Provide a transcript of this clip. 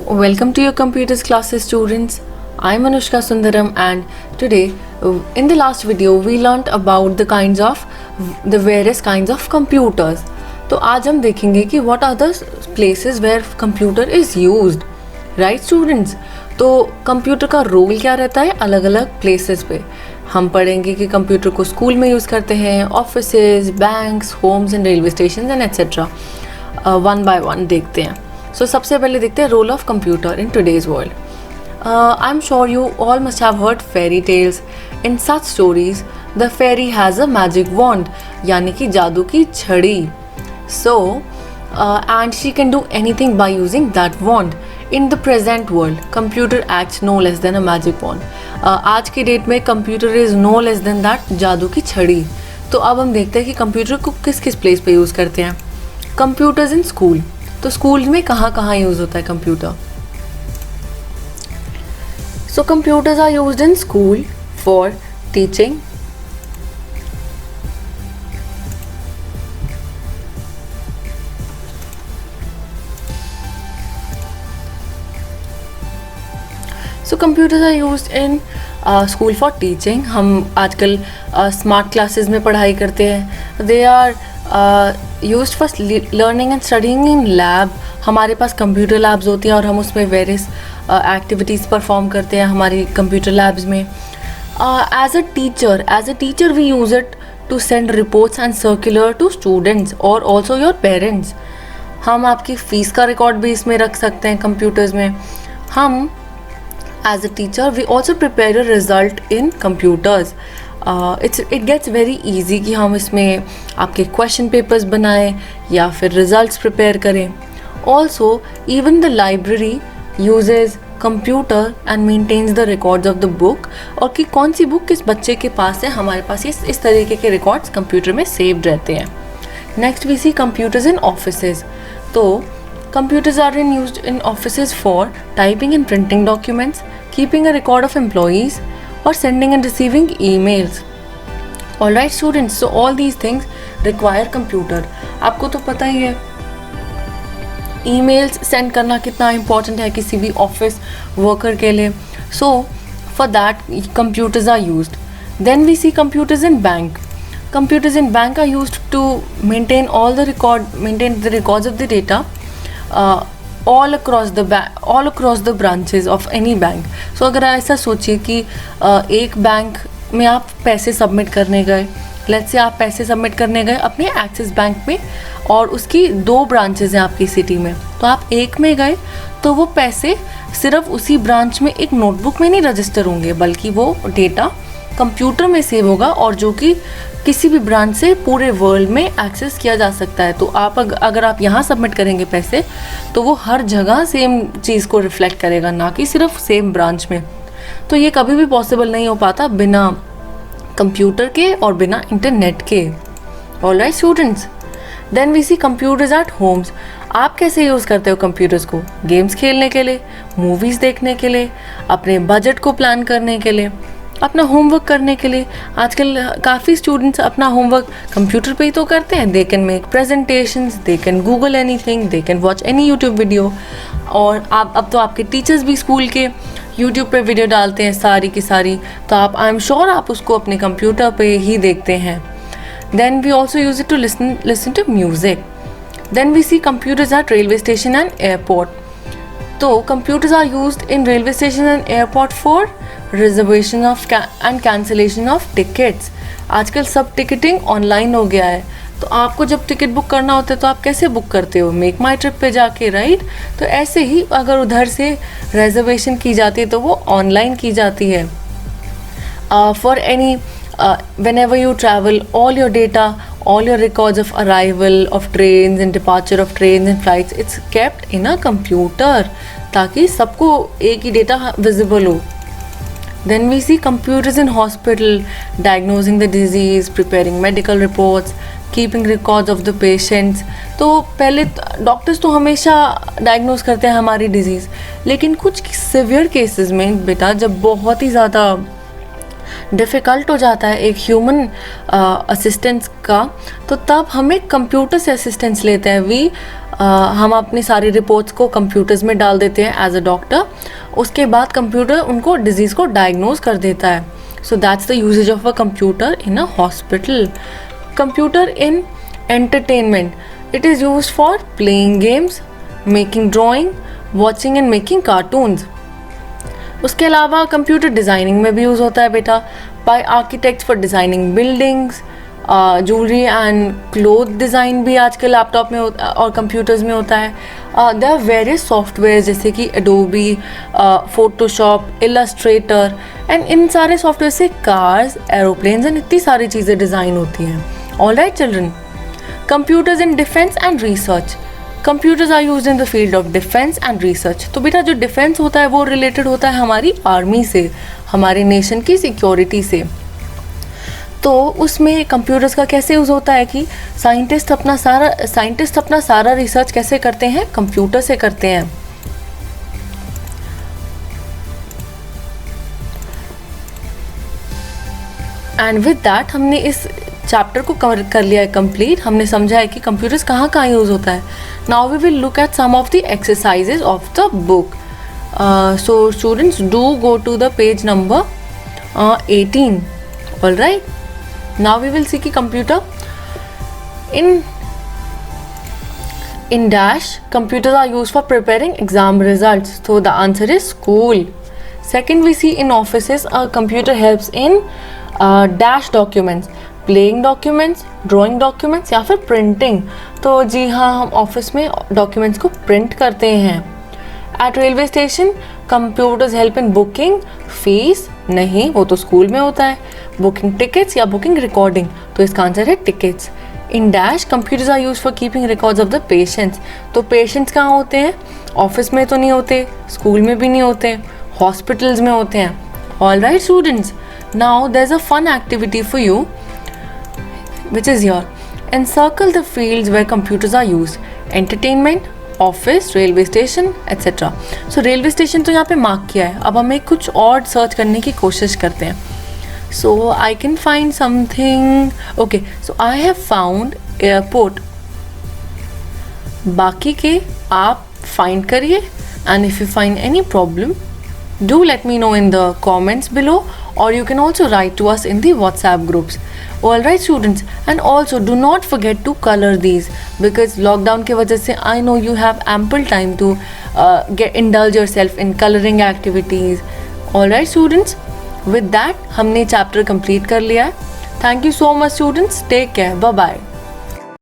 Welcome to your computers classes students. I'm Anushka Sundaram and today in the last video we learnt about the various kinds of computers. तो आज हम देखेंगे कि what are the places where computer is used, right students? तो computer का role क्या रहता है अलग अलग प्लेसेस पे. हम पढ़ेंगे कि कंप्यूटर को स्कूल में यूज़ करते हैं, offices, banks, homes and railway station and etcetera. One by one देखते हैं. सो सबसे पहले देखते हैं role of computer in today's world. I am sure you all must have heard fairy tales. In such stories the fairy has a magic wand, यानी कि जादू की छड़ी. So and she can do anything by using that wand. In the present world computer acts no less then a magic wand. आज की date में computer is no less than that जादू की छड़ी. तो अब हम देखते हैं कि कंप्यूटर को किस किस प्लेस पे यूज़ करते हैं. Computers in school. तो स्कूल में कहाँ कहाँ यूज़ होता है computer. So computers are used in school for teaching, so computers are used in school for teaching. हम आजकल स्मार्ट क्लासेस में पढ़ाई करते हैं. They are used for learning and studying in lab. हमारे पास कंप्यूटर लैब्स होती हैं और हम उसमें वेरियस एक्टिविटीज़ परफॉर्म करते हैं हमारी कंप्यूटर लैब्स में. As a teacher we use it to send reports and circular to students और ऑल्सो योर पेरेंट्स. हम आपकी फ़ीस का रिकॉर्ड भी इसमें रख सकते हैं कंप्यूटर्स में. हम as a teacher we also prepare a result in computers. It gets very easy कि हम इसमें आपके question papers बनाएं या फिर results prepare करें. Also even the library uses computer and maintains the records of the book. और कि कौन सी book किस बच्चे के पास है, हमारे पास इस तरीके के records कंप्यूटर में saved रहते हैं. Next we see computers in offices. तो computers are used in offices for typing and printing documents, keeping a record of employees, or sending and receiving emails. Alright students, so all these things require computer. आपको तो पता ही है emails send करना कितना important है किसी भी office worker के लिए. So for that computers are used. Then we see computers in bank. Computers in bank are used to maintain the records of the data all across the branches of any bank. So अगर ऐसा सोचिए कि एक bank में आप पैसे submit करने गए, लेट्स से आप पैसे सबमिट करने गए अपने एक्सिस बैंक में और उसकी 2 ब्रांचेज हैं आपकी सिटी में. तो आप एक में गए तो वो पैसे सिर्फ उसी ब्रांच में एक नोटबुक में नहीं रजिस्टर होंगे, बल्कि वो डेटा कंप्यूटर में सेव होगा और जो कि किसी भी ब्रांच से पूरे वर्ल्ड में एक्सेस किया जा सकता है. तो आप अगर आप यहाँ सबमिट करेंगे पैसे तो वो हर जगह सेम चीज़ को रिफ्लेक्ट करेगा, ना कि सिर्फ सेम ब्रांच में. तो ये कभी भी पॉसिबल नहीं हो पाता बिना कंप्यूटर के और बिना इंटरनेट के. Alright students, then we see computers at homes. आप कैसे यूज़ करते हो कंप्यूटर्स को? गेम्स खेलने के लिए, मूवीज़ देखने के लिए, अपने बजट को प्लान करने के लिए, अपना होमवर्क करने के लिए. आजकल काफ़ी स्टूडेंट्स अपना होमवर्क कंप्यूटर पे ही तो करते हैं. They can make presentations, they can Google anything, they can watch any YouTube video. और आप अब तो आपके टीचर्स भी स्कूल के यूट्यूब पे वीडियो डालते हैं सारी की सारी. तो आप आई एम श्योर आप उसको अपने कंप्यूटर पे ही देखते हैं. Then we also use it to listen to music. Then we see computers at railway station and airport. तो computers are used in railway station and airport for reservation of and cancellation of tickets. आजकल सब ticketing online हो गया है. तो आपको जब ticket book करना होता है तो आप कैसे बुक करते हो? मेक माई ट्रिप पे जाके, राइट. तो ऐसे ही अगर उधर से रिजर्वेशन की जाती है तो वो ऑनलाइन की जाती है. For any whenever you travel, all your data, all your records of arrival of trains and departure of trains and flights, it's kept in a computer ताकि सबको एक ही डेटा विजिबल हो. Then we see computers in hospital, diagnosing the disease, preparing medical reports, keeping records of the patients. तो पहले doctors तो हमेशा diagnose करते हैं हमारी डिजीज़, लेकिन कुछ सिवियर केसेस में बेटा जब बहुत ही ज़्यादा डिफ़िकल्ट हो जाता है एक ह्यूमन असिस्टेंस का, तो तब हमें कंप्यूटर से असिस्टेंस लेते हैं। हम अपनी सारी रिपोर्ट्स को कंप्यूटर्स में डाल देते हैं एज अ डॉक्टर, उसके बाद कंप्यूटर उनको डिजीज़ को डायग्नोज कर देता है। So that's the usages of a computer in a hospital. Computer in entertainment, it is use for playing games, making drawing, watching and making cartoons. उसके अलावा computer designing में भी यूज़ होता है बेटा, by architects for designing buildings, jewellery and cloth design भी आजकल laptop में और कंप्यूटर्स में होता है। देयर आर वेरियस सॉफ्टवेयर जैसे कि Adobe, Photoshop, Illustrator and in सारे सॉफ्टवेयर से कार्स, एरोप्लेन्स एंड इतनी सारी चीज़ें डिज़ाइन होती हैं। Alright children, computers in defence and research, computers are used in the field of defence and research. तो बेटा जो डिफेंस होता है वो रिलेटेड होता है हमारी आर्मी से, हमारे नेशन की सिक्योरिटी से। तो उसमें कंप्यूटर्स का कैसे यूज़ होता है कि साइंटिस्ट अपना सारा रिसर्च कैसे करते हैं, कंप्यूटर से करते हैं। एंड विद दैट हमने इस चैप्टर को कवर कर लिया है कंप्लीट। हमने समझा है कि कंप्यूटर्स कहाँ कहाँ यूज़ होता है। Now we will look at some of the exercises of the book. So students do go to the page number 18. All right, now we will see कि computer in dash computers are used for preparing exam results, so the answer is school. Second, we see in offices a computer helps in dash documents, playing documents, drawing documents या फिर printing. तो जी हाँ, हम office में documents को print करते हैं। At railway station computers help in booking fees, नहीं वो तो स्कूल में होता है। बुकिंग टिकट्स या बुकिंग रिकॉर्डिंग, तो इसका आंसर है tickets. In dash computers are use for keeping records of the patients, तो पेशेंट्स कहाँ होते हैं, ऑफिस में तो नहीं होते, स्कूल में भी नहीं होते, हॉस्पिटल्स में होते हैं। All right students, now there is a fun activity for you which is here. Encircle the fields where computers are used. Entertainment, office, railway station, etc. So railway station तो यहाँ पे मार्क किया है। अब हमें कुछ और सर्च करने की कोशिश करते हैं। So I can find something. Okay, so I have found airport. बाकी के आप find करिए, and if you find any problem, do let me know in the comments below, or you can also write to us in the WhatsApp groups. Alright students, and also do not forget to color these, because lockdown के वजह से I know you have ample time to indulge yourself in coloring activities. Alright students, with that हमने chapter complete कर लिया है. Thank you so much students, take care, bye bye.